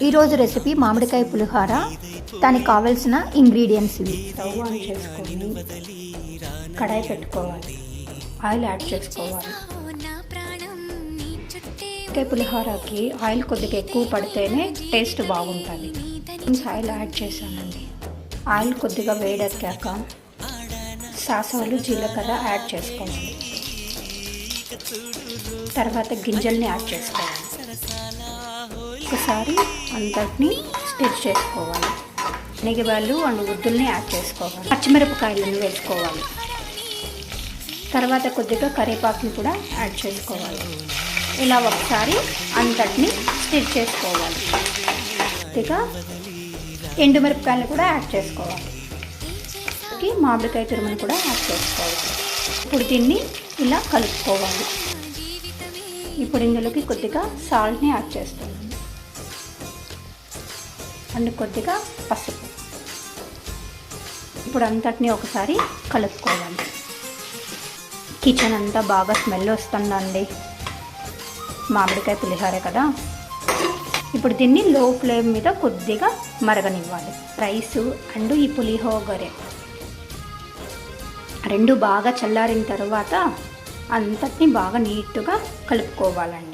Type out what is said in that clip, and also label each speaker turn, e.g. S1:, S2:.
S1: ఈరోజు రెసిపీ మామిడికాయ పులిహోర. దానికి కావాల్సిన ఇంగ్రీడియంట్స్ ఇవి.
S2: స్టవ్ ఆన్ చేసుకొని కడాయి పెట్టుకోవాలి, ఆయిల్ యాడ్ చేసుకోవాలి. మామిడికాయ పులిహోరకి ఆయిల్ కొద్దిగా ఎక్కువ పడితేనే టేస్ట్ బాగుంటుంది. ఆయిల్ యాడ్ చేశానండి. ఆయిల్ కొద్దిగా వేడెక్కాక సాసలు జీలకర్ర యాడ్ చేసుకోవాలి. తర్వాత గింజల్ని యాడ్ చేసుకోవాలి. ఒకసారి అంతటిని స్టిర్ చేసుకోవాలి. శనగలు అండ్ ఉద్దుల్ని యాడ్ చేసుకోవాలి. పచ్చిమిరపకాయలను వేసుకోవాలి. తర్వాత కొద్దిగా కరివేపాకుని కూడా యాడ్ చేసుకోవాలి. ఇలా ఒకసారి అంతటిని స్టిర్ చేసుకోవాలి. కొద్దిగా ఎండుమిరపకాయలు కూడా యాడ్ చేసుకోవాలి. మామిడికాయ తురుమును కూడా యాడ్ చేసుకోవాలి. ఇప్పుడు దీన్ని ఇలా కలుపుకోవాలి. ఇప్పుడు ఇందులోకి కొద్దిగా సాల్ట్ని యాడ్ చేస్తున్నాను అండ్ కొద్దిగా పసుపు. ఇప్పుడు అంతటిని ఒకసారి కలుపుకోవాలి. కిచెన్ అంతా బాగా స్మెల్ వస్తుందండి. మామిడికాయ పులిహోర కదా. ఇప్పుడు దీన్ని లో ఫ్లేమ్ మీద కొద్దిగా మరగనివ్వాలి. రైస్ అండ్ ఈ పులిహోర రెండు బాగా చల్లారిన తర్వాత అంతటిని బాగా నీట్గా కలుపుకోవాలండి.